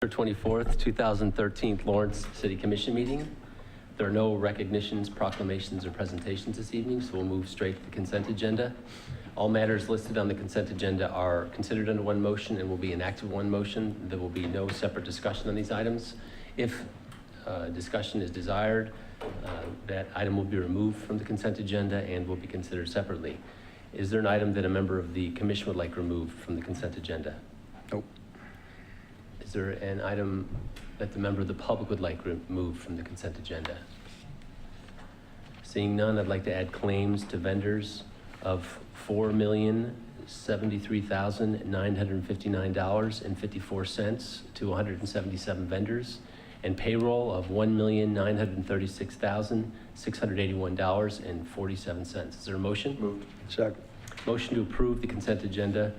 September 24th, 2013 Lawrence City Commission meeting. There are no recognitions, proclamations, or presentations this evening, so we'll move straight to the consent agenda. All matters listed on the consent agenda are considered under one motion and will be enacted in one motion. There will be no separate discussion on these items. If discussion is desired, that item will be removed from the consent agenda and will be considered separately. Is there an item that a member of the commission would like removed from the consent agenda? Nope. Is there an item that the member of the public would like removed from the consent agenda? Seeing none, I'd like to add claims to vendors of $4,073,959.54 to 177 vendors, and payroll of $1,936,681.47. Is there a motion? Moved. Second. Motion to approve the consent agenda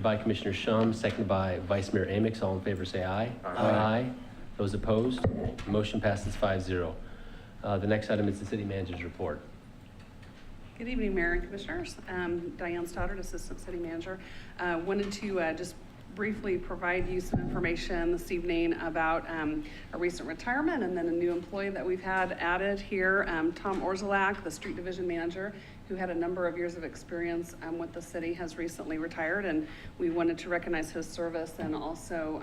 by Commissioner Shum, seconded by Vice Mayor Amix. All in favor say aye. Aye. Those opposed? Motion passes 5-0. The next item is the city manager's report. Good evening, Mayor and Commissioners. Diane Stoddard, Assistant City Manager. Wanted to just briefly provide you some information this evening about a recent retirement and then a new employee that we've had added here. Tom Orzelak, the Street Division Manager, who had a number of years of experience with the city, has recently retired, and we wanted to recognize his service and also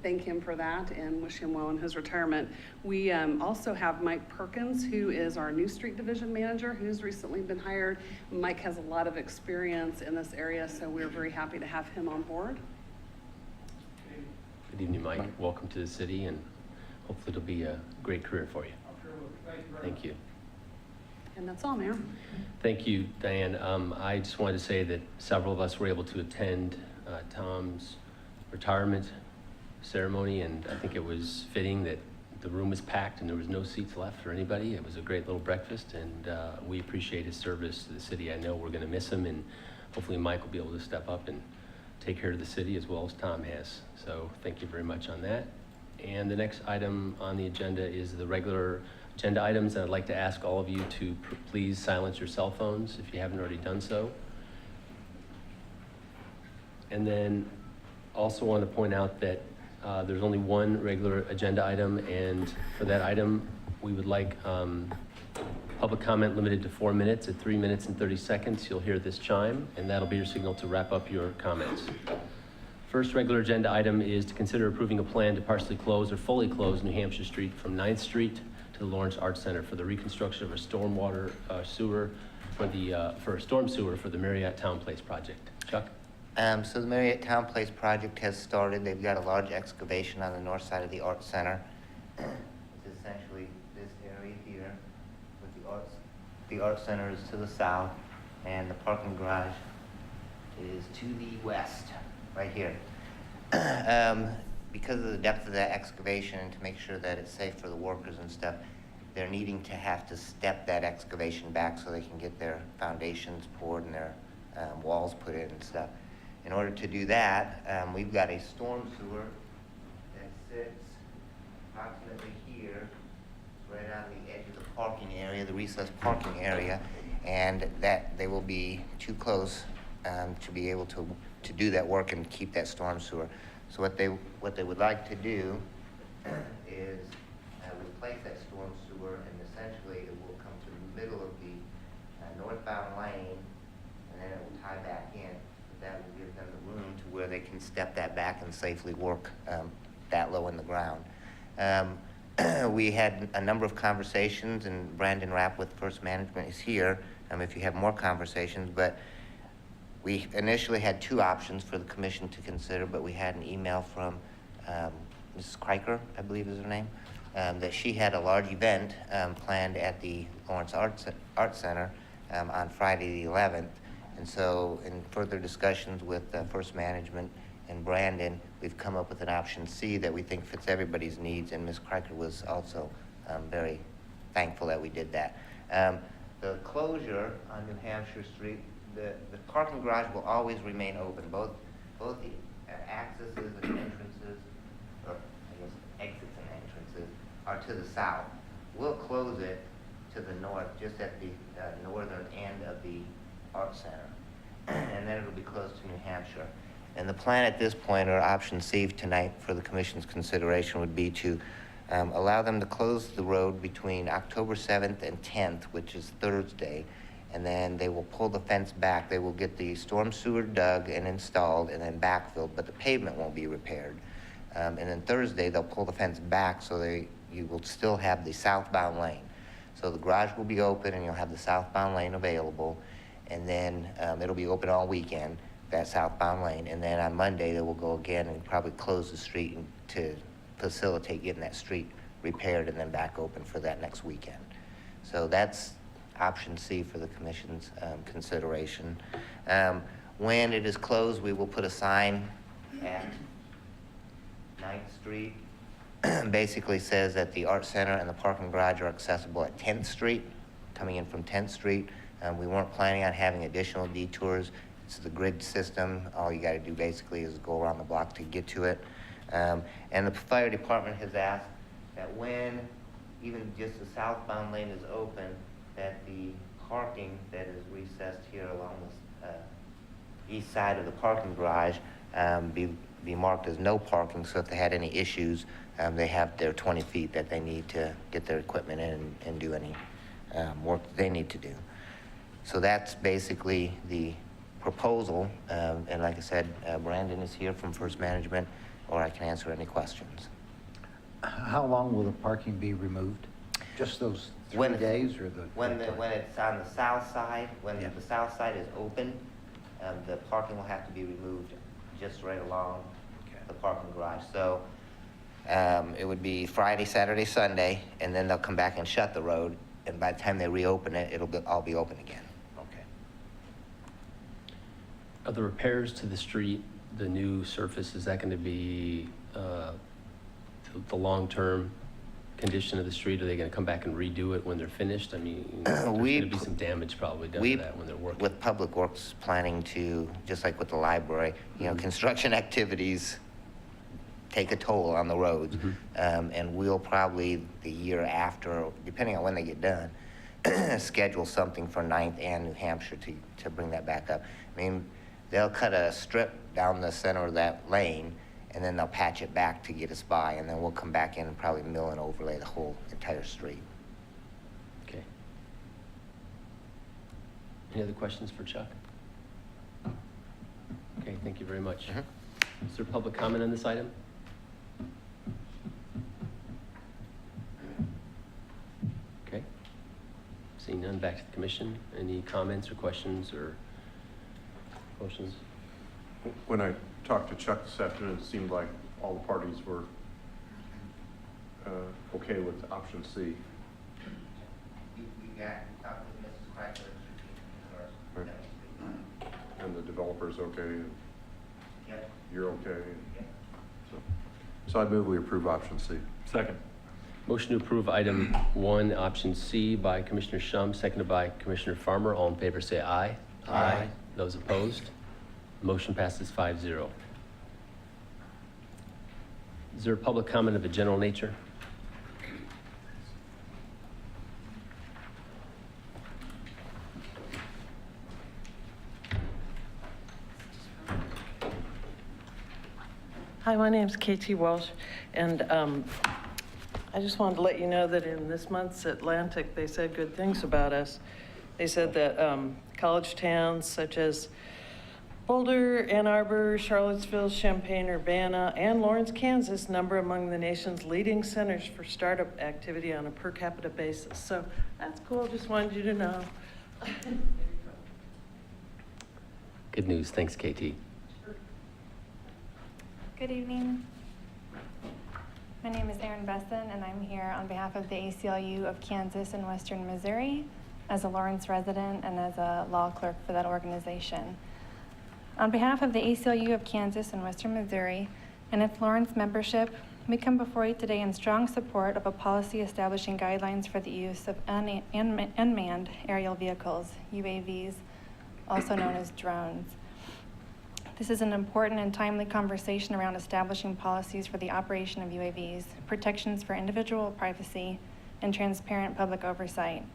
thank him for that and wish him well in his retirement. We also have Mike Perkins, who is our new Street Division Manager, who's recently been hired. Mike has a lot of experience in this area, so we're very happy to have him on board. Good evening, Mike. Welcome to the city, and hopefully it'll be a great career for you. Thank you. And that's all, Mayor. Thank you, Diane. I just wanted to say that several of us were able to attend Tom's retirement ceremony, and I think it was fitting that the room was packed and there was no seats left for anybody. It was a great little breakfast, and we appreciate his service to the city. I know we're going to miss him, and hopefully Mike will be able to step up and take care of the city as well as Tom has. So thank you very much on that. And the next item on the agenda is the regular agenda items, and I'd like to ask all of you to please silence your cell phones if you haven't already done so. And then also want to point out that there's only one regular agenda item, and for that item, we would like public comment limited to 4 minutes. At 3 minutes and 30 seconds, you'll hear this chime, and that'll be your signal to wrap up your comments. First regular agenda item is to consider approving a plan to partially close or fully close New Hampshire Street from 9th Street to the Lawrence Arts Center for the reconstruction of a stormwater sewer for a storm sewer for the Marriott Town Place project. Chuck? So the Marriott Town Place project has started. They've got a large excavation on the north side of the Art Center. It's essentially this area here with the Art Center is to the south, and the parking garage is to the west, right here. Because of the depth of that excavation and to make sure that it's safe for the workers and stuff, they're needing to have to step that excavation back so they can get their foundations poured and their walls put in and stuff. In order to do that, we've got a storm sewer that sits approximately here, right on the edge of the parking area, the recessed parking area, and that they will be too close to be able to do that work and keep that storm sewer. So what they would like to do is replace that storm sewer, and essentially it will come to the middle of the northbound lane, and then it will tie back in. That will give them the room to where they can step that back and safely work that low in the ground. We had a number of conversations, and Brandon Rapp with First Management is here if you have more conversations, but we initially had two options for the commission to consider, but we had an email from Mrs. Kriker, I believe is her name, that she had a large event planned at the Lawrence Art Center on Friday the 11th. And so in further discussions with First Management and Brandon, we've come up with an option C that we think fits everybody's needs, and Ms. Kriker was also very thankful that we did that. The closure on New Hampshire Street, the parking garage will always remain open. Both the accesses and entrances, or I guess exits and entrances, are to the south. We'll close it to the north, just at the northern end of the Art Center, and then it'll be close to New Hampshire. And the plan at this point, or option C tonight for the commission's consideration, would be to allow them to close the road between October 7th and 10th, which is Thursday, and then they will pull the fence back. They will get the storm sewer dug and installed and then backfilled, but the pavement won't be repaired. And then Thursday, they'll pull the fence back so you will still have the southbound lane. So the garage will be open and you'll have the southbound lane available. And then it'll be open all weekend, that southbound lane. And then on Monday, they will go again and probably close the street to facilitate getting that street repaired and then back open for that next weekend. So that's option C for the commission's consideration. When it is closed, we will put a sign at 9th Street. Basically says that the Art Center and the parking garage are accessible at 10th Street, coming in from 10th Street. We weren't planning on having additional detours. It's the grid system. All you got to do basically is go around the block to get to it. And the fire department has asked that when even just the southbound lane is open, that the parking that is recessed here along the east side of the parking garage be marked as no parking, so if they had any issues, they have their 20 feet that they need to get their equipment in and do any work that they need to do. So that's basically the proposal, and like I said, Brandon is here from First Management, or I can answer any questions. How long will the parking be removed? Just those 3 days or the? When it's on the south side, when Yeah. the south side is open, the parking will have to be removed just right along the parking garage. So it would be Friday, Saturday, Sunday, and then they'll come back and shut the road. And by the time they reopen it, all be open again. Okay. Are the repairs to the street, the new surface, is that going to be the long-term condition of the street? Are they going to come back and redo it when they're finished? I mean, there's going to be some damage probably done to that when they're working. With Public Works planning to, just like with the library, construction activities take a toll on the roads. And we'll probably, the year after, depending on when they get done, schedule something for 9th and New Hampshire to bring that back up. I mean, they'll cut a strip down the center of that lane, and then they'll patch it back to get us by, and then we'll come back in and probably mill and overlay the whole entire street. Okay. Any other questions for Chuck? Okay, thank you very much. Is there public comment on this item? Okay. Seeing none, back to the commission. Any comments or questions or motions? When I talked to Chuck this afternoon, it seemed like all the parties were okay with option C. We talked with Mrs. Crackler. Right. And the developer's okay, and Yep. you're okay. So I move we approve option C. Second. Motion to approve item 1, option C by Commissioner Shum, seconded by Commissioner Farmer. All in favor say aye. Aye. Those opposed? Motion passes 5-0. Is there a public comment of a general nature? Hi, my name's KT Walsh, and I just wanted to let you know that in this month's Atlantic, they said good things about us. They said that college towns such as Boulder, Ann Arbor, Charlottesville, Champaign, Urbana, and Lawrence, Kansas number among the nation's leading centers for startup activity on a per capita basis. So that's cool, just wanted you to know. Good news. Thanks, KT. Good evening. My name is Erin Besson, and I'm here on behalf of the ACLU of Kansas and Western Missouri as a Lawrence resident and as a law clerk for that organization. On behalf of the ACLU of Kansas and Western Missouri and its Lawrence membership, we come before you today in strong support of a policy establishing guidelines for the use of unmanned aerial vehicles, UAVs, also known as drones. This is an important and timely conversation around establishing policies for the operation of UAVs, protections for individual privacy, and transparent public oversight.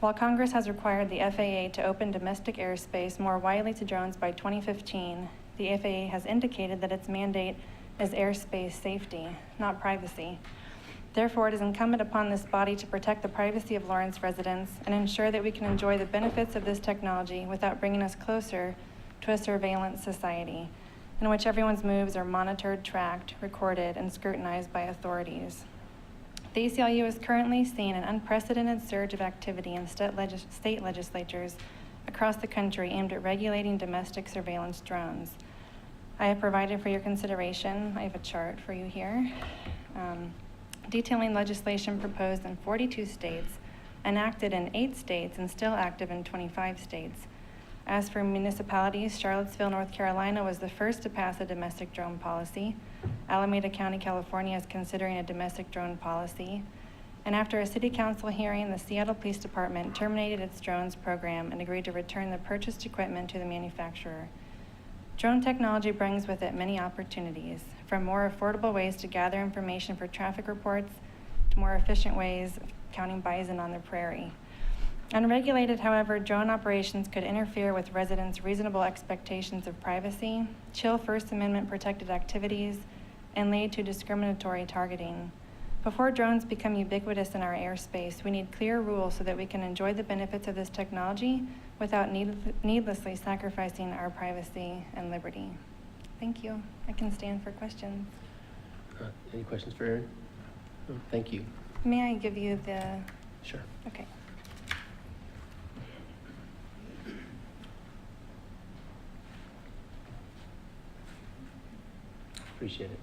While Congress has required the FAA to open domestic airspace more widely to drones by 2015, The FAA has indicated that its mandate is airspace safety, not privacy. Therefore, it is incumbent upon this body to protect the privacy of Lawrence residents and ensure that we can enjoy the benefits of this technology without bringing us closer to a surveillance society in which everyone's moves are monitored, tracked, recorded, and scrutinized by authorities. The ACLU is currently seeing an unprecedented surge of activity in state legislatures across the country aimed at regulating domestic surveillance drones. I have provided for your consideration, I have a chart for you here, detailing legislation proposed in 42 states, enacted in 8 states, and still active in 25 states. As for municipalities, Charlottesville, North Carolina was the first to pass a domestic drone policy. Alameda County, California is considering a domestic drone policy. And after a city council hearing, the Seattle Police Department terminated its drones program and agreed to return the purchased equipment to the manufacturer. Drone technology brings with it many opportunities, from more affordable ways to gather information for traffic reports to more efficient ways of counting bison on the prairie. Unregulated, however, drone operations could interfere with residents' reasonable expectations of privacy, chill First Amendment protected activities, and lead to discriminatory targeting. Before drones become ubiquitous in our airspace, we need clear rules so that we can enjoy the benefits of this technology without needlessly sacrificing our privacy and liberty. Thank you. I can stand for questions. Any questions for Erin? No, thank you. May I give you the, Sure. okay. Appreciate it.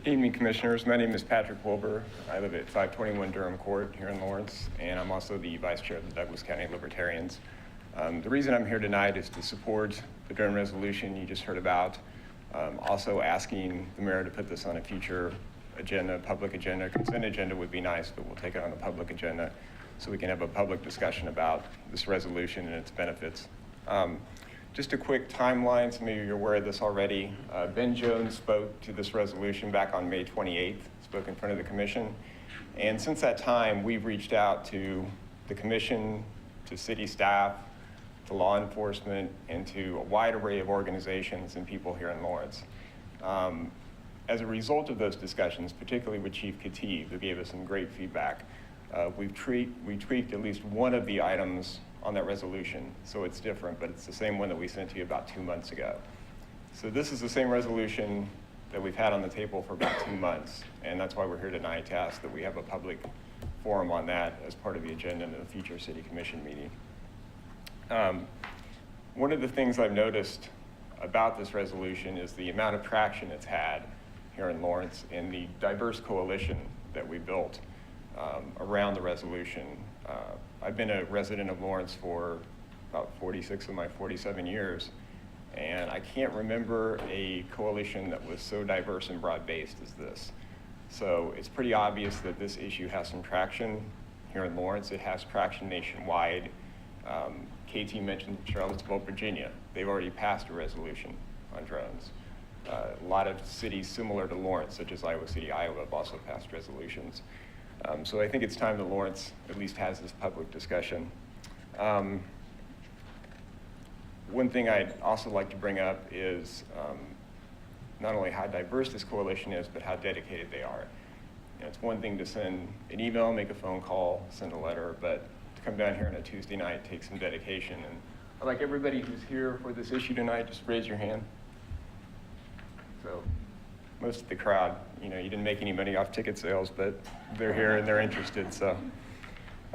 Good evening, Commissioners. My name is Patrick Wilbur. I live at 521 Durham Court here in Lawrence, and I'm also the Vice Chair of the Douglas County Libertarians. The reason I'm here tonight is to support the drone resolution you just heard about. Also asking the mayor to put this on a future agenda, public agenda. Consent agenda would be nice, but we'll take it on the public agenda so we can have a public discussion about this resolution and its benefits. Just a quick timeline, some of you are aware of this already. Ben Jones spoke to this resolution back on May 28th, spoke in front of the commission. And since that time, we've reached out to the commission, to city staff, to law enforcement, and to a wide array of organizations and people here in Lawrence. As a result of those discussions, particularly with Chief Khatib, who gave us some great feedback, we tweaked at least one of the items on that resolution, so it's different, but it's the same one that we sent to you about 2 months ago. So this is the same resolution that we've had on the table for about 2 months, and that's why we're here tonight to ask that we have a public forum on that as part of the agenda in the future city commission meeting. One of the things I've noticed about this resolution is the amount of traction it's had here in Lawrence and the diverse coalition that we built around the resolution. I've been a resident of Lawrence for about 46 of my 47 years, and I can't remember a coalition that was so diverse and broad-based as this. So it's pretty obvious that this issue has some traction here in Lawrence. It has traction nationwide. KT mentioned Charlottesville, Virginia. They've already passed a resolution on drones. A lot of cities similar to Lawrence, such as Iowa City, Iowa, have also passed resolutions. So I think it's time that Lawrence at least has this public discussion. One thing I'd also like to bring up is not only how diverse this coalition is, but how dedicated they are. You know, it's one thing to send an email, make a phone call, send a letter, but to come down here on a Tuesday night takes some dedication. And I'd like everybody who's here for this issue tonight, just raise your hand. So most of the crowd, you know, you didn't make any money off ticket sales, but they're here and they're interested. So,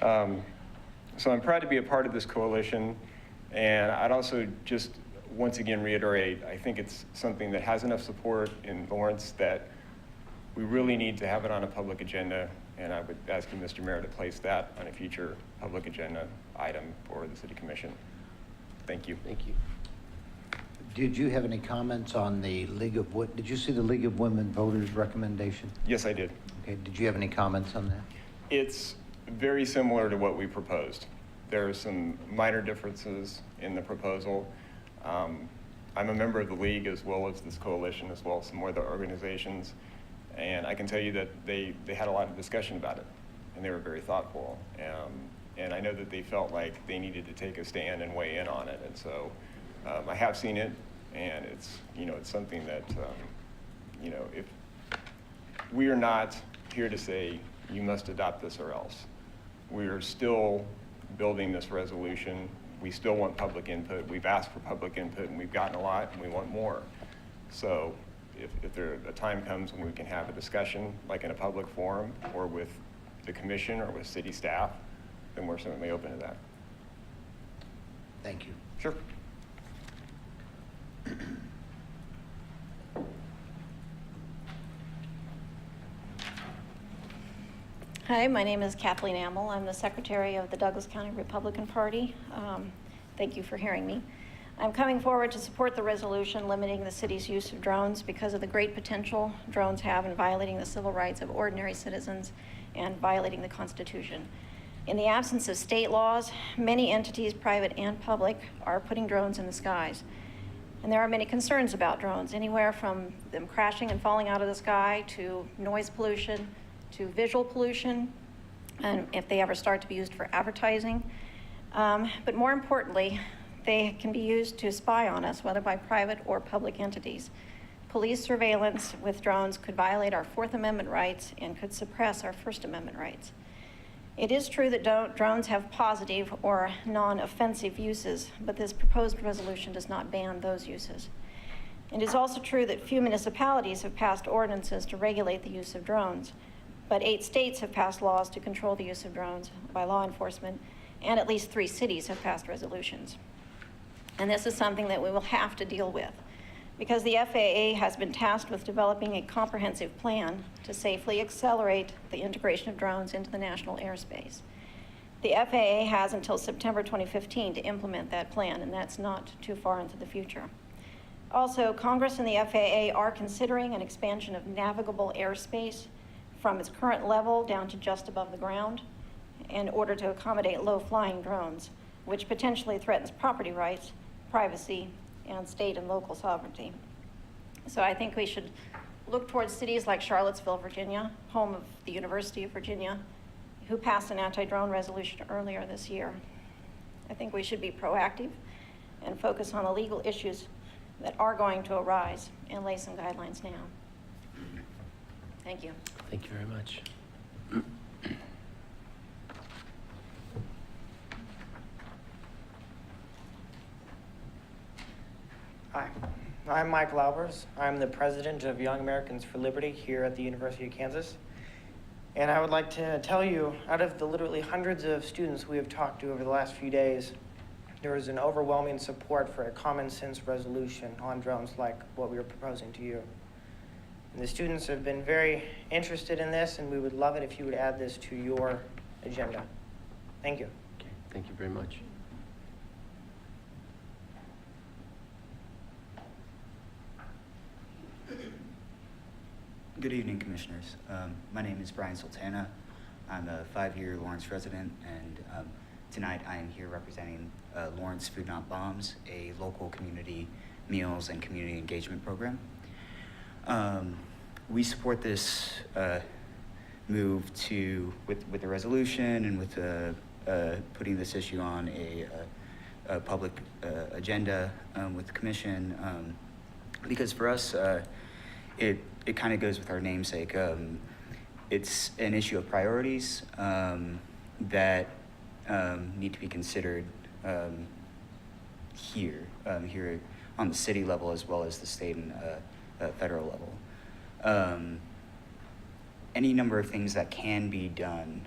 so I'm proud to be a part of this coalition. And I'd also just once again reiterate, I think it's something that has enough support in Lawrence that we really need to have it on a public agenda. And I would ask you, Mr. Mayor, to place that on a future public agenda item for the City Commission. Thank you. Thank you. Did you have any comments on the did you see the League of Women Voters recommendation? Yes, I did. Okay, did you have any comments on that? It's very similar to what we proposed. There are some minor differences in the proposal. I'm a member of the league as well as this coalition, as well as some other organizations. And I can tell you that they had a lot of discussion about it, and they were very thoughtful. And I know that they felt like they needed to take a stand and weigh in on it. And so I have seen it, and it's, it's something that, if we are not here to say, you must adopt this or else. We are still building this resolution. We still want public input. We've asked for public input, and we've gotten a lot, and we want more. So if there a time comes when we can have a discussion, like in a public forum, or with the commission, or with city staff, then we're certainly open to that. Thank you. Sure. Hi, my name is Kathleen Amel. I'm the secretary of the Douglas County Republican Party. Thank you for hearing me. I'm coming forward to support the resolution limiting the city's use of drones because of the great potential drones have in violating the civil rights of ordinary citizens and violating the Constitution. In the absence of state laws, many entities, private and public, are putting drones in the skies. And there are many concerns about drones, anywhere from them crashing and falling out of the sky to noise pollution, to visual pollution, and if they ever start to be used for advertising. But more importantly, they can be used to spy on us, whether by private or public entities. Police surveillance with drones could violate our Fourth Amendment rights and could suppress our First Amendment rights. It is true that drones have positive or non-offensive uses, but this proposed resolution does not ban those uses. It is also true that few municipalities have passed ordinances to regulate the use of drones, but 8 states have passed laws to control the use of drones by law enforcement, and at least 3 cities have passed resolutions. And this is something that we will have to deal with, because the FAA has been tasked with developing a comprehensive plan to safely accelerate the integration of drones into the national airspace. The FAA has until September 2015 to implement that plan, and that's not too far into the future. Also, Congress and the FAA are considering an expansion of navigable airspace from its current level down to just above the ground in order to accommodate low-flying drones, which potentially threatens property rights, privacy, and state and local sovereignty. So I think we should look towards cities like Charlottesville, Virginia, home of the University of Virginia, who passed an anti-drone resolution earlier this year. I think we should be proactive and focus on the legal issues that are going to arise and lay some guidelines now. Thank you. Thank you very much. Hi, I'm Mike Laubers. I'm the president of Young Americans for Liberty here at the University of Kansas. And I would like to tell you, out of the literally hundreds of students we have talked to over the last few days, there is an overwhelming support for a common sense resolution on drones like what we are proposing to you. And the students have been very interested in this, and we would love it if you would add this to your agenda. Thank you. Okay, thank you very much. Good evening, Commissioners. My name is Brian Sultana. I'm a 5-year Lawrence resident, and tonight I am here representing Lawrence Food Not Bombs, a local community meals and community engagement program. We support this move with the resolution and with putting this issue on a public agenda with the Commission, because for us, it kind of goes with our namesake. It's an issue of priorities that need to be considered here on the city level as well as the state and federal level. Any number of things that can be done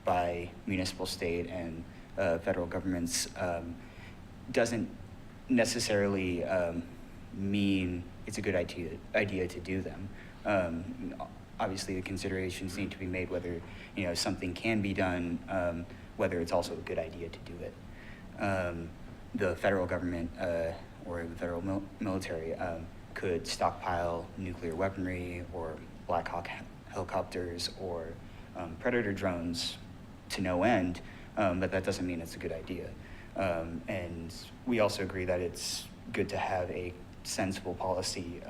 by municipal, state, and federal governments doesn't necessarily mean it's a good idea to do them. Obviously, the considerations need to be made whether something can be done, whether it's also a good idea to do it. The federal government or the federal military could stockpile nuclear weaponry or Black Hawk helicopters or Predator drones to no end, but that doesn't mean it's a good idea. And we also agree that it's good to have a sensible policy,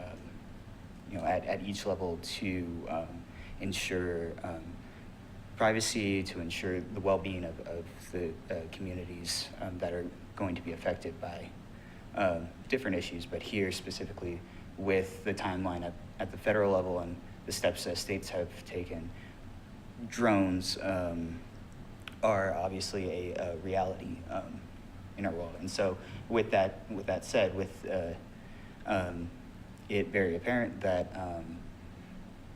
at each level to ensure privacy, to ensure the well-being of the communities that are going to be affected by different issues, but here specifically with the timeline at the federal level and the steps that states have taken, drones are obviously a reality in our world. And so with that said, with it very apparent that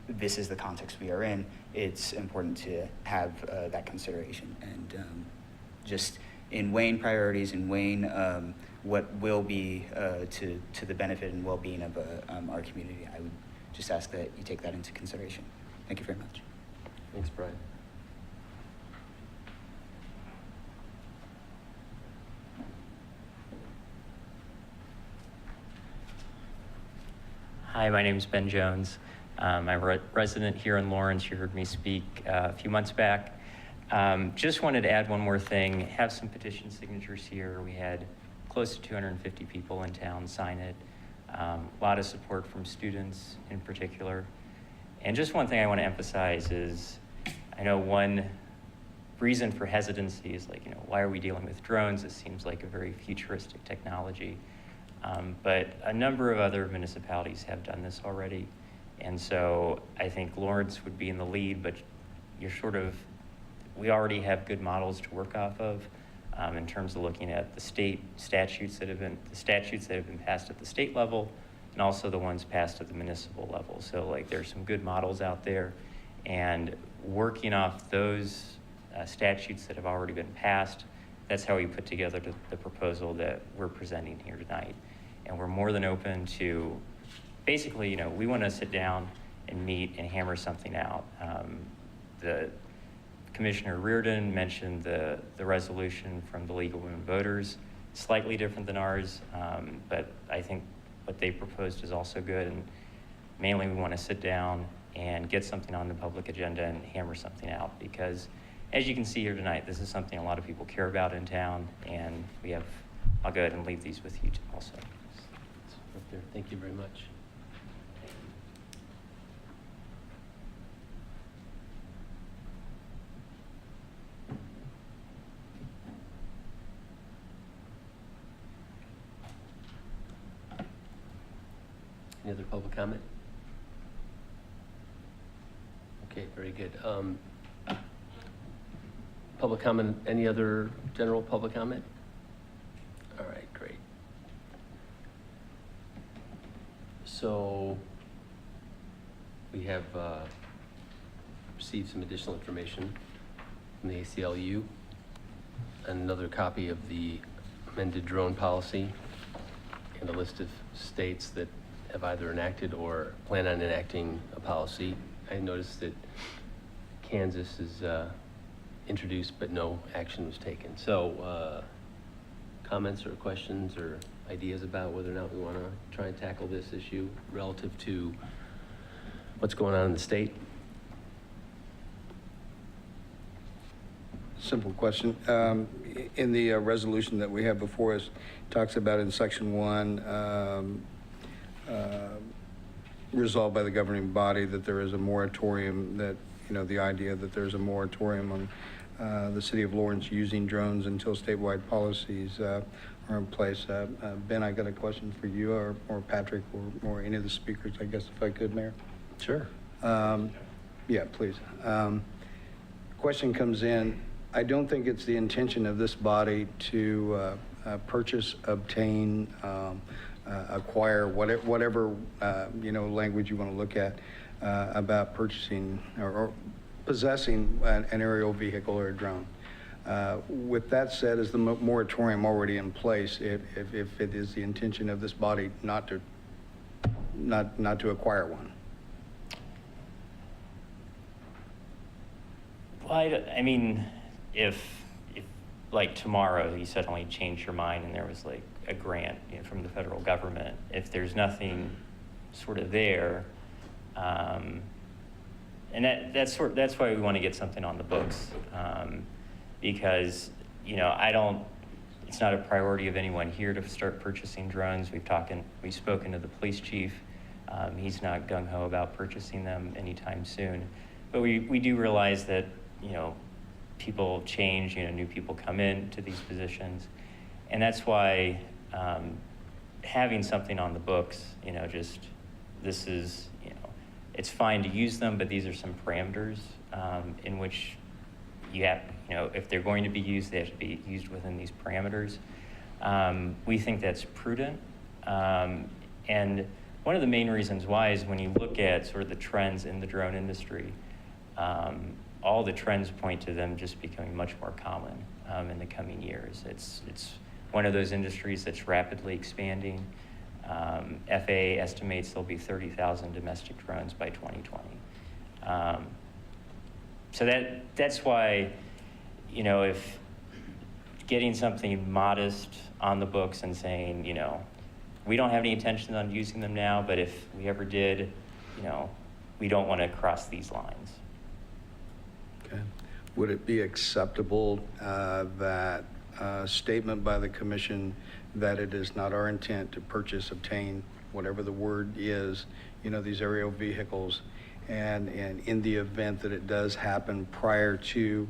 this is the context we are in, it's important to have that consideration. And just in weighing priorities and weighing what will be to the benefit and well-being of our community, I would just ask that you take that into consideration. Thank you very much. Thanks, Brian. Hi, my name is Ben Jones. I'm a resident here in Lawrence. You heard me speak a few months back. Just wanted to add one more thing. Have some petition signatures here. We had close to 250 people in town sign it. A lot of support from students in particular. And just one thing I want to emphasize is, I know one reason for hesitancy is like, why are we dealing with drones? It seems like a very futuristic technology. But a number of other municipalities have done this already. And so I think Lawrence would be in the lead, but we already have good models to work off of in terms of looking at the state statutes that have been passed at the state level and also the ones passed at the municipal level. So like there's some good models out there, and working off those statutes that have already been passed, that's how we put together the proposal that we're presenting here tonight. And we're more than open to, basically, we want to sit down and meet and hammer something out. The Commissioner Reardon mentioned the resolution from the League of Women Voters, slightly different than ours, but I think what they proposed is also good. And mainly we want to sit down and get something on the public agenda and hammer something out, because as you can see here tonight, this is something a lot of people care about in town, and I'll go ahead and leave these with you also. Thank you very much. Any other public comment? Okay, very good. Public comment, any other general public comment? All right, great. So we have received some additional information from the ACLU, another copy of the amended drone policy, and a list of states that have either enacted or plan on enacting a policy. I noticed that Kansas is introduced, but no action was taken. So comments or questions or ideas about whether or not we want to try and tackle this issue relative to what's going on in the state? Simple question. In the resolution that we have before us, talks about in section 1, resolved by the governing body that there is a moratorium, that, the idea that there's a moratorium on the city of Lawrence using drones until statewide policies are in place. Ben, I got a question for you or Patrick or any of the speakers, I guess, if I could, Mayor. Sure. Yeah, please. Question comes in. I don't think it's the intention of this body to purchase, obtain, acquire, whatever language you want to look at about purchasing or possessing an aerial vehicle or a drone. With that said, is the moratorium already in place if it is the intention of this body not to acquire one? Well, I mean, if like tomorrow you suddenly changed your mind and there was like a grant, you know, from the federal government. If there's nothing sort of there, and that's why we want to get something on the books, because, you know, it's not a priority of anyone here to start purchasing drones. We've spoken to the police chief. He's not gung-ho about purchasing them anytime soon. But we do realize that, you know, people change, you know, new people come into these positions. And that's why having something on the books, you know, this is, you know, it's fine to use them, but these are some parameters in which you have, you know, if they're going to be used, they have to be used within these parameters. We think that's prudent. And one of the main reasons why is when you look at sort of the trends in the drone industry, all the trends point to them just becoming much more common in the coming years. It's one of those industries that's rapidly expanding. FAA estimates there'll be 30,000 domestic drones by 2020. So that's why, you know, if getting something modest on the books and saying, you know, we don't have any intention on using them now, but if we ever did, you know, we don't want to cross these lines. Okay. Would it be acceptable that statement by the commission that it is not our intent to purchase, obtain, whatever the word is, you know, these aerial vehicles, and in the event that it does happen prior to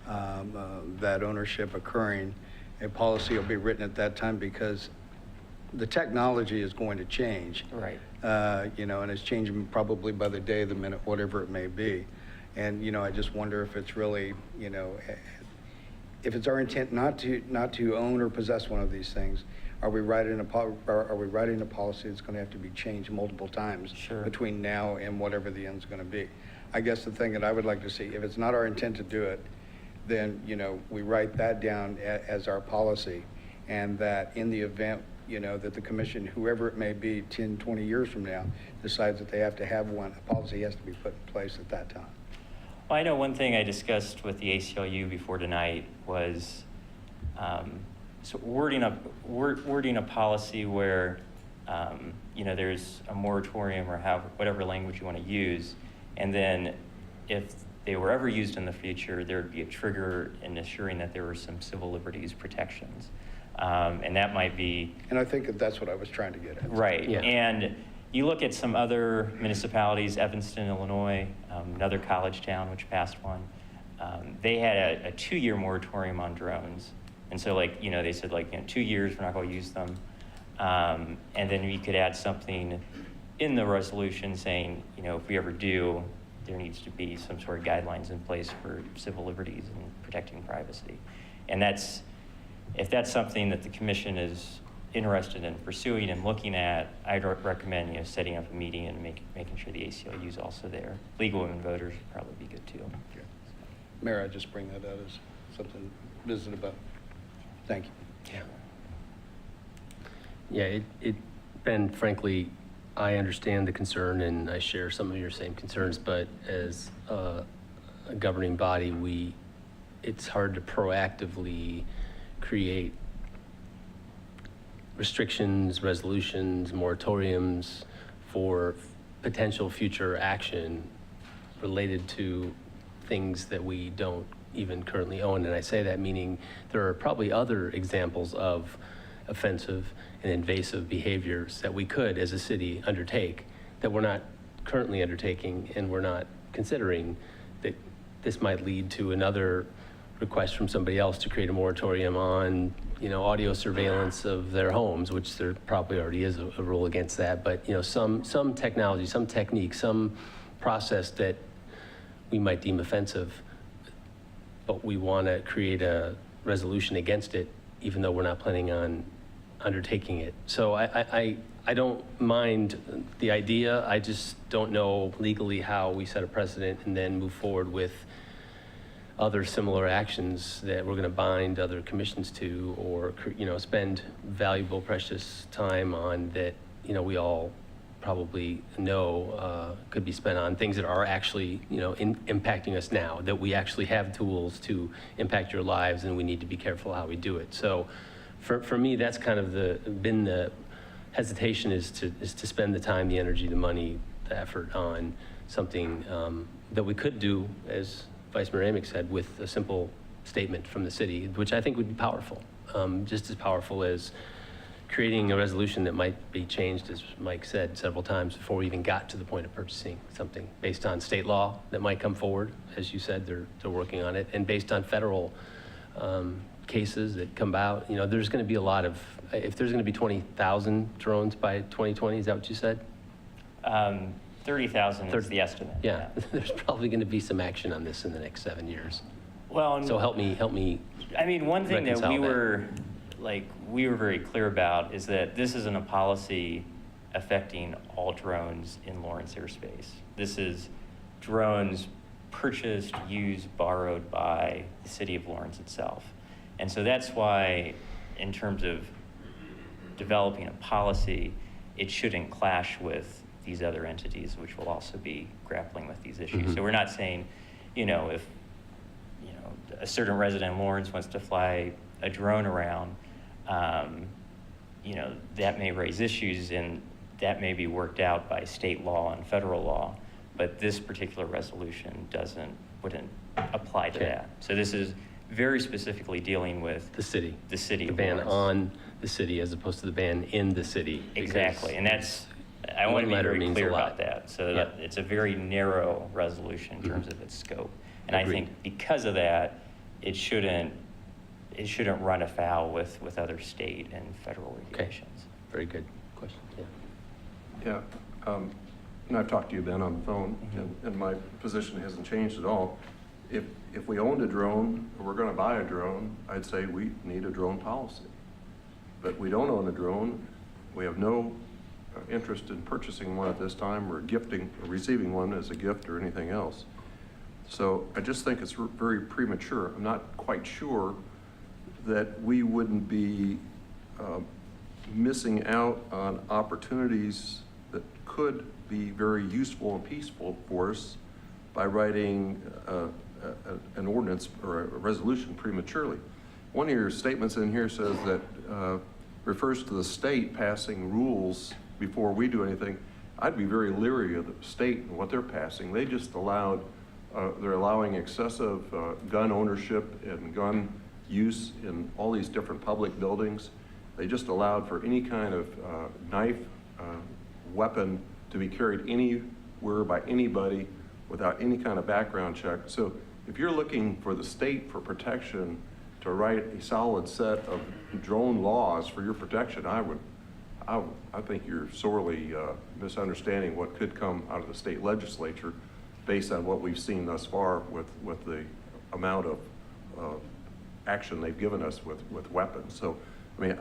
that ownership occurring, a policy will be written at that time, because the technology is going to change. Right. You know, and it's changing probably by the day, the minute, whatever it may be. And, you know, I just wonder if it's really, you know, if it's our intent not to own or possess one of these things, are we writing a policy that's going to have to be changed multiple times between now and whatever the end's going to be? I guess the thing that I would like to see, if it's not our intent to do it, then, you know, we write that down as our policy, and that in the event, you know, that the commission, whoever it may be, 10, 20 years from now, decides that they have to have one, a policy has to be put in place at that time. Well, I know one thing I discussed with the ACLU before tonight was so wording a policy where, you know, there's a moratorium or whatever language you want to use, and then if they were ever used in the future, there would be a trigger in assuring that there were some civil liberties protections. And that might be... And I think that's what I was trying to get at. Right. Yeah. And you look at some other municipalities, Evanston, Illinois, another college town which passed one. They had a 2-year moratorium on drones. And so, like, you know, they said, like, you know, 2 years, we're not going to use them. And then you could add something in the resolution saying, you know, if we ever do, there needs to be some sort of guidelines in place for civil liberties and protecting privacy. And if that's something that the commission is interested in pursuing and looking at, I'd recommend, you know, setting up a meeting and making sure the ACLU is also there. League of Women Voters would probably be good too. Okay. Mayor, I just bring that out as something to visit about. Thank you. Yeah, Ben, frankly, I understand the concern and I share some of your same concerns, but as a governing body, it's hard to proactively create restrictions, resolutions, moratoriums for potential future action related to things that we don't even currently own. And I say that meaning there are probably other examples of offensive and invasive behaviors that we could, as a city, undertake that we're not currently undertaking, and we're not considering that this might lead to another request from somebody else to create a moratorium on, you know, audio surveillance of their homes, which there probably already is a rule against that. But, you know, some technology, some technique, some process that we might deem offensive, but we want to create a resolution against it, even though we're not planning on undertaking it. So I don't mind the idea. I just don't know legally how we set a precedent and then move forward with other similar actions that we're going to bind other commissions to, or, you know, spend valuable, precious time on that, you know, we all probably know could be spent on things that are actually, you know, impacting us now, that we actually have tools to impact your lives, and we need to be careful how we do it. So for me, that's kind of been the hesitation is to spend the time, the energy, the money, the effort on something that we could do, as Vice Mayor Amick said, with a simple statement from the city, which I think would be powerful, just as powerful as creating a resolution that might be changed, as Mike said several times, before we even got to the point of purchasing something, based on state law that might come forward. As you said, they're working on it, and based on federal cases that come about. You know, there's going to be a lot of, if there's going to be 20,000 drones by 2020, is that what you said? 30,000 is the estimate. Yeah, there's probably going to be some action on this in the next 7 years. Well, So help me. I mean, one thing that reconcile we were very clear about is that this isn't a policy affecting all drones in Lawrence airspace. This is drones purchased, used, borrowed by the city of Lawrence itself. And so that's why, in terms of developing a policy, it shouldn't clash with these other entities, which will also be grappling with these issues. Mm-hmm. So we're not saying, you know, if a certain resident in Lawrence wants to fly a drone around, you know, that may raise issues, and that may be worked out by state law and federal law, but this particular resolution wouldn't apply to Okay. that. So this is very specifically dealing with the city. The The ban Lawrence. on the city as opposed to the ban in the city. Exactly, and because I want one to be letter very means a clear lot. about that. So Yeah. that it's a very narrow resolution in terms of its scope. And I Agreed. think because of that, it shouldn't run afoul with other state and federal regulations. Very good question, yeah. Yeah, and I've talked to you, Ben, on the phone, and my position hasn't changed at all. If we owned a drone, or we're gonna buy a drone, I'd say we need a drone policy. But we don't own a drone, we have no interest in purchasing one at this time, or gifting, or receiving one as a gift or anything else. So I just think it's very premature. I'm not quite sure that we wouldn't be missing out on opportunities that could be very useful and peaceful for us by writing an ordinance or a resolution prematurely. One of your statements in here says that refers to the state passing rules before we do anything. I'd be very leery of the state and what they're passing. They just they're allowing excessive gun ownership and gun use in all these different public buildings. They just allowed for any kind of knife, weapon to be carried anywhere by anybody without any kind of background check. So if you're looking for the state for protection to write a solid set of drone laws for your protection, I think you're sorely misunderstanding what could come out of the state legislature based on what we've seen thus far with the amount of action they've given us with weapons. So, I mean,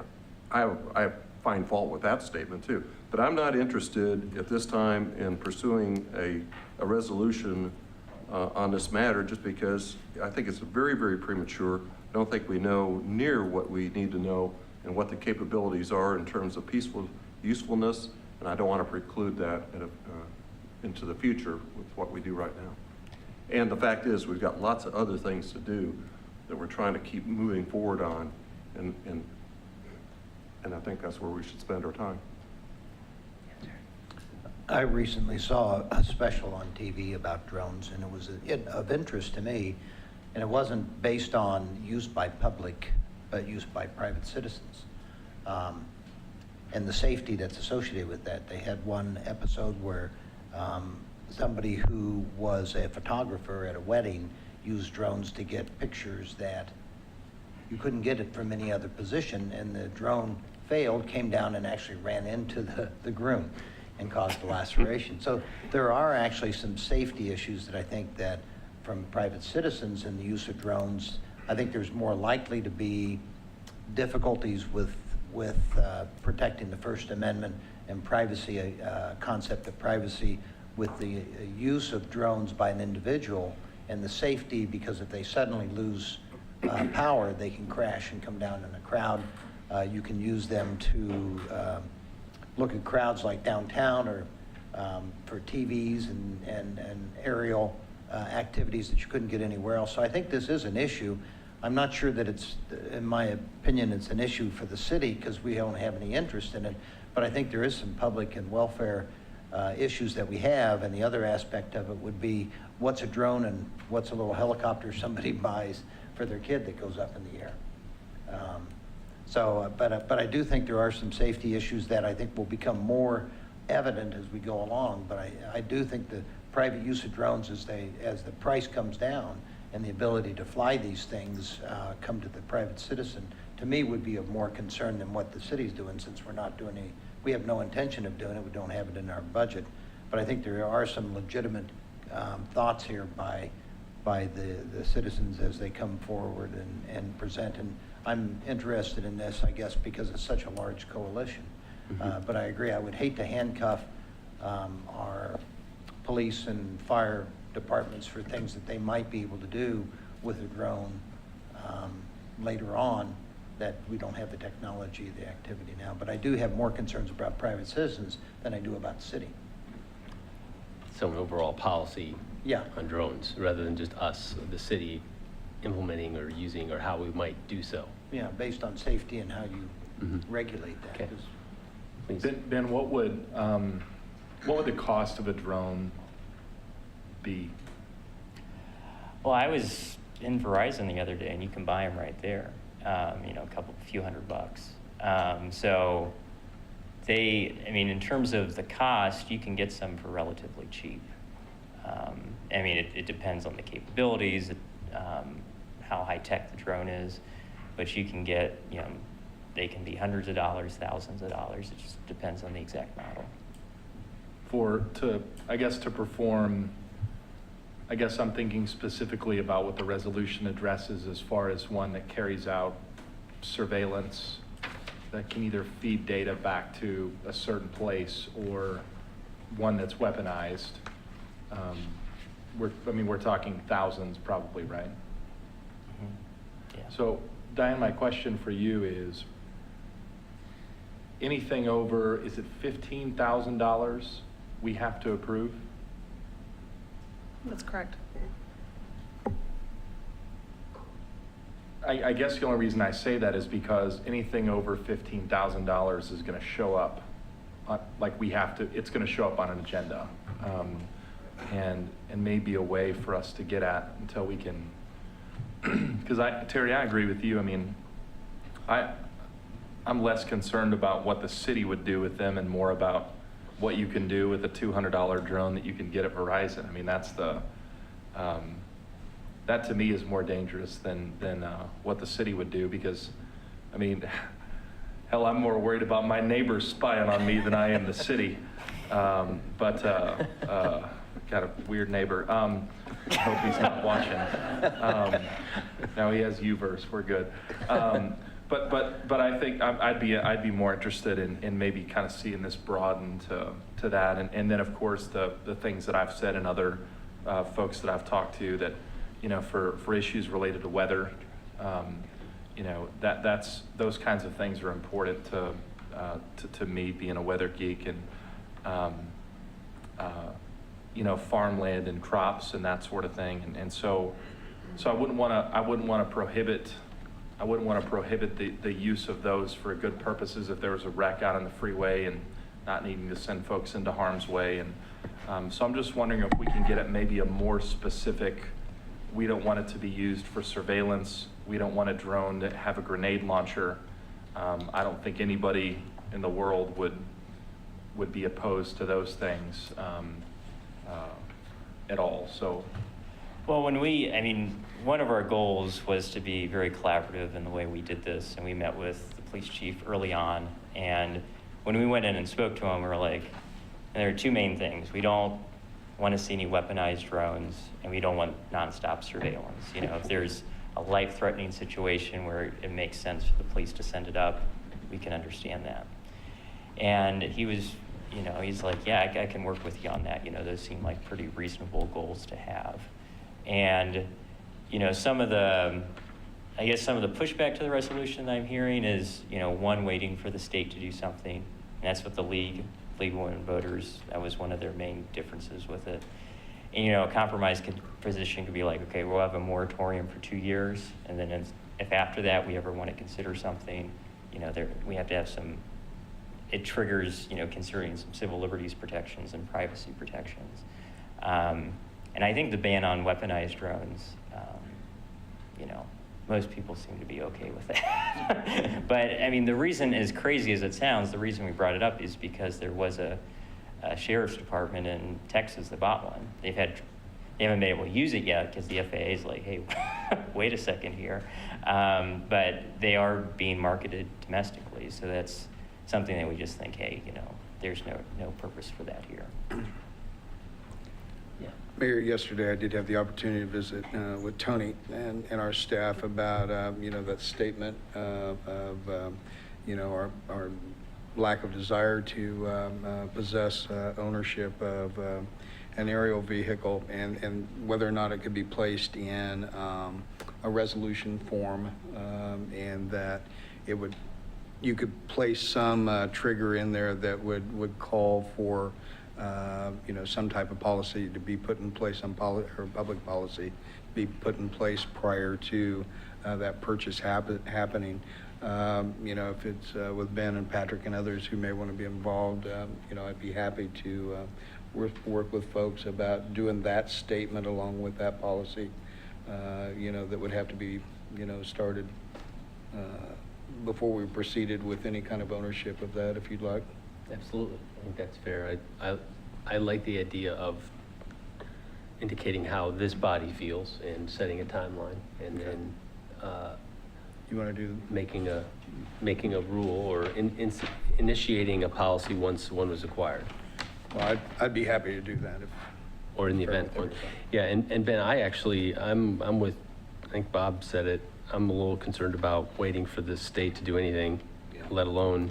I find fault with that statement too. But I'm not interested at this time in pursuing a resolution on this matter, just because I think it's very, very premature. I don't think we know near what we need to know and what the capabilities are in terms of peaceful usefulness, and I don't want to preclude that into the future with what we do right now. And the fact is, we've got lots of other things to do that we're trying to keep moving forward on, and I think that's where we should spend our time. I recently saw a special on TV about drones, and it was of interest to me, and it wasn't based on use by public, but use by private citizens. And the safety that's associated with that. They had one episode where somebody who was a photographer at a wedding used drones to get pictures that you couldn't get it from any other position, and the drone failed, came down and actually ran into the groom and caused a laceration. So there are actually some safety issues that I think that from private citizens in the use of drones, I think there's more likely to be difficulties with protecting the First Amendment and privacy, concept of privacy with the use of drones by an individual, and the safety, because if they suddenly lose power, they can crash and come down in a crowd. You can use them to look at crowds like downtown, or for TVs and aerial activities that you couldn't get anywhere else. So I think this is an issue. I'm not sure that it's, in my opinion, it's an issue for the city because we don't have any interest in it. But I think there is some public and welfare issues that we have. And the other aspect of it would be what's a drone and what's a little helicopter somebody buys for their kid that goes up in the air. But I do think there are some safety issues that I think will become more evident as we go along. But I do think the private use of drones as the price comes down and the ability to fly these things come to the private citizen, to me would be of more concern than what the city's doing, since we're not doing any, we have no intention of doing it, we don't have it in our budget. But I think there are some legitimate thoughts here by the citizens as they come forward and present. And I'm interested in this, I guess, because it's such a large coalition. But I agree, I would hate to handcuff our police and fire departments for things that they might be able to do with a drone later on, that we don't have the technology, the activity now. But I do have more concerns about private citizens than I do about the city. So an overall policy Yeah. on drones, rather than just us, the city, implementing or using, or how we might do so. Yeah, based on safety and how you regulate that. Okay. 'Cause Please. Ben, what would the cost of a drone be? Well, I was in Verizon the other day, and you can buy them right there. A few $100. So in terms of the cost, you can get some for relatively cheap. It depends on the capabilities, how high tech the drone is, but you can get, they can be hundreds of dollars, thousands of dollars. It just depends on the exact model. To perform, I guess I'm thinking specifically about what the resolution addresses as far as one that carries out surveillance that can either feed data back to a certain place or one that's weaponized. We're talking thousands probably, right? Yeah. So Diane, my question for you is, anything over, is it $15,000 we have to approve? That's correct. I guess the only reason I say that is because anything over $15,000 is going to show up, it's going to show up on an agenda. And may be a way for us to get at until we can, because Terry, I agree with you. I'm less concerned about what the city would do with them and more about what you can do with a $200 drone that you can get at Verizon. That's that to me is more dangerous than what the city would do, because, hell, I'm more worried about my neighbors spying on me than I am the city. Got a weird neighbor. I hope he's not watching. No, he has U-verse. We're good. But I think I'd be more interested in maybe kind of seeing this broaden to that, and then of course the things that I've said and other folks that I've talked to that, for issues related to weather, that's those kinds of things are important to me, being a weather geek, and farmland and crops and that sort of thing, and so I wouldn't want to prohibit the use of those for good purposes if there was a wreck out on the freeway and not needing to send folks into harm's way. And so I'm just wondering if we can get at maybe a more specific, we don't want it to be used for surveillance. We don't want a drone to have a grenade launcher. I don't think anybody in the world would be opposed to those things at all. So. Well, one of our goals was to be very collaborative in the way we did this, and we met with the police chief early on, and when we went in and spoke to him, we were like, and there are two main things. We don't want to see any weaponized drones, and we don't want nonstop surveillance. If there's a life-threatening situation where it makes sense for the police to send it up, we can understand that. And he was, he's like, yeah, I can work with you on that. Those seem like pretty reasonable goals to have. And, some of the pushback to the resolution that I'm hearing is, one, waiting for the state to do something. And that's what the League of Women Voters, that was one of their main differences with it. And, you know, a compromise position could be like, okay, we'll have a moratorium for 2 years, and then if after that we ever want to consider something, you know, we have to have some, it triggers, you know, considering some civil liberties protections and privacy protections. And I think the ban on weaponized drones, you know, most people seem to be okay with that. But I mean, the reason, as crazy as it sounds, the reason we brought it up is because there was a sheriff's department in Texas that bought one. They haven't been able to use it yet because the FAA is like, hey, wait a second here. But they are being marketed domestically, so that's something that we just think, hey, you know, there's no purpose for that here. Yeah. Mayor, yesterday I did have the opportunity to visit with Tony and our staff about, you know, that statement of you know, our lack of desire to possess ownership of an aerial vehicle, and whether or not it could be placed in a resolution form, and that you could place some trigger in there that would call for you know, some type of policy to be put in place, or public policy be put in place prior to that purchase happening. You know, if it's with Ben and Patrick and others who may want to be involved, you know, I'd be happy to work with folks about doing that statement along with that policy, you know, that would have to be, you know, started before we proceeded with any kind of ownership of that, if you'd like. Absolutely. I think that's fair. I like the idea of indicating how this body feels and setting a timeline, and then You want to do? making a rule or initiating a policy once one was acquired. Well, I'd be happy to do that. Or in the event one. Yeah, and Ben, I'm with, I think Bob said it, I'm a little concerned about waiting for the state to do anything, let alone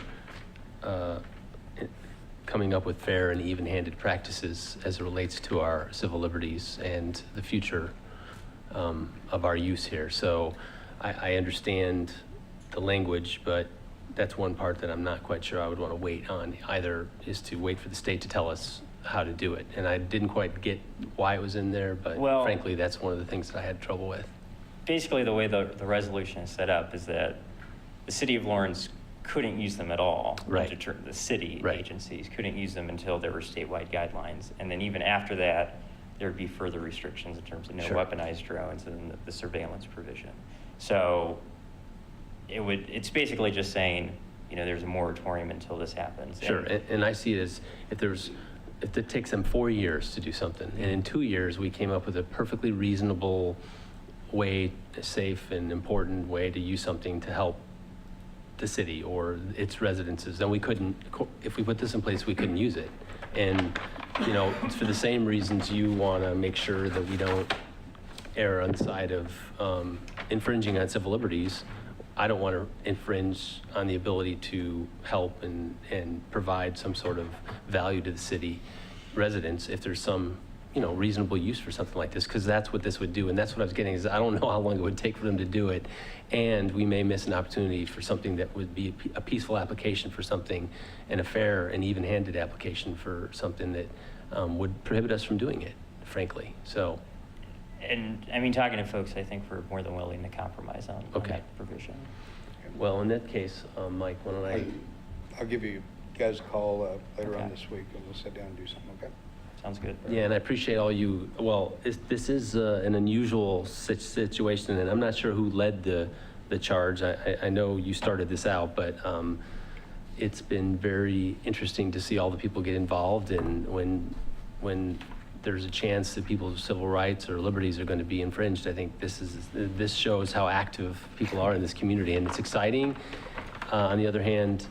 coming up with fair and even-handed practices as it relates to our civil liberties and the future of our use here. So I understand the language, but that's one part that I'm not quite sure I would want to wait on. Either is to wait for the state to tell us how to do it. And I didn't quite get why it was in there, but Well, frankly, that's one of the things that I had trouble with. Basically, the way the resolution is set up is that the city of Lawrence couldn't use them at all. Right. The city Right. agencies couldn't use them until there were statewide guidelines. And then even after that, there'd be further restrictions in terms of no Sure. weaponized drones and the surveillance provision. So it's basically just saying, you know, there's a moratorium until this happens. Sure, and I see it as if it takes them 4 years to do something, and in 2 years, we came up with a perfectly reasonable way, a safe and important way to use something to help the city or its residences, then we couldn't, if we put this in place, we couldn't use it. And, you know, it's for the same reasons you want to make sure that we don't err on the side of infringing on civil liberties. I don't want to infringe on the ability to help and provide some sort of value to the city residents if there's some, you know, reasonable use for something like this, because that's what this would do. And that's what I was getting is I don't know how long it would take for them to do it. And we may miss an opportunity for something that would be a peaceful application for something and a fair and even-handed application for something that would prohibit us from doing it, frankly. So. And I mean, talking to folks, I think we're more than willing to compromise on Okay. that provision. Well, in that case, Mike, why don't I'll give you guys a call later on Okay. this week, and we'll sit down and do something, okay? Sounds good. Yeah, and I appreciate all you, well, this is an unusual situation, and I'm not sure who led the charge. I know you started this out, but it's been very interesting to see all the people get involved, and when there's a chance that people's civil rights or liberties are going to be infringed, I think this shows how active people are in this community, and it's exciting. On the other hand,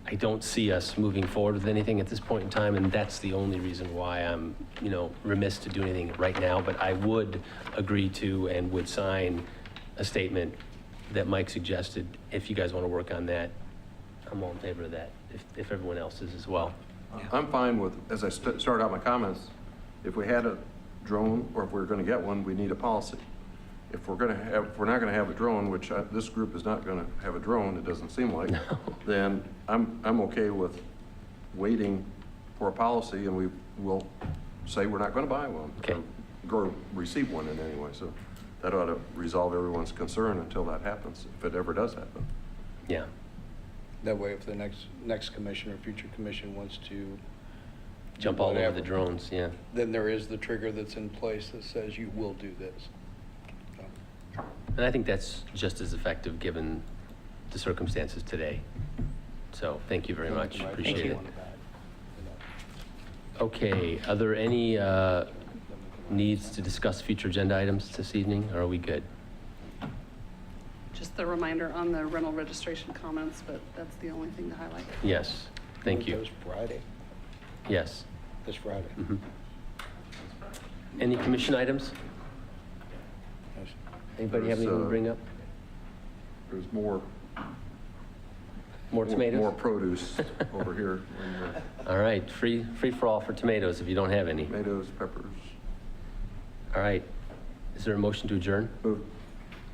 I don't see us moving forward with anything at this point in time, and that's the only reason why I'm, you know, remiss to do anything right now. But I would agree to and would sign a statement that Mike suggested. If you guys want to work on that, I'm all in favor of that, if everyone else is as well. I'm fine with, as I started out my comments, if we had a drone or if we're going to get one, we need a policy. If we're not going to have a drone, which this group is not going to have a drone, it doesn't seem like, then I'm okay with waiting for a policy, and we will say we're not going to buy one. Okay. Or receive one in any way. So that ought to resolve everyone's concern until that happens, if it ever does happen. Yeah. That way, if the next commission or future commission wants to Jump all over whatever, the drones, yeah. then there is the trigger that's in place that says you will do this. So, And I think that's just as effective given the circumstances today. So thank you very much. Right. Appreciate it. Thank you. Okay, are there any needs to discuss future agenda items this evening, or are we good? Just the reminder on the rental registration comments, but that's the only thing to highlight. Yes, thank you. This Friday, Yes. this Friday. Mhm. Any commission items? Anybody have There's, anything to bring up? There's more Tomatoes? More produce over here. All right, free for all for tomatoes if you don't have any. Tomatoes, peppers. All right, is there a motion to adjourn? Move.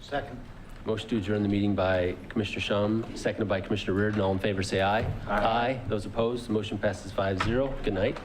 Second. Motion to adjourn the meeting by Commissioner Shum, seconded by Commissioner Reardon. All in favor, say aye. Aye. Those opposed, the motion passes 5-0. Good night.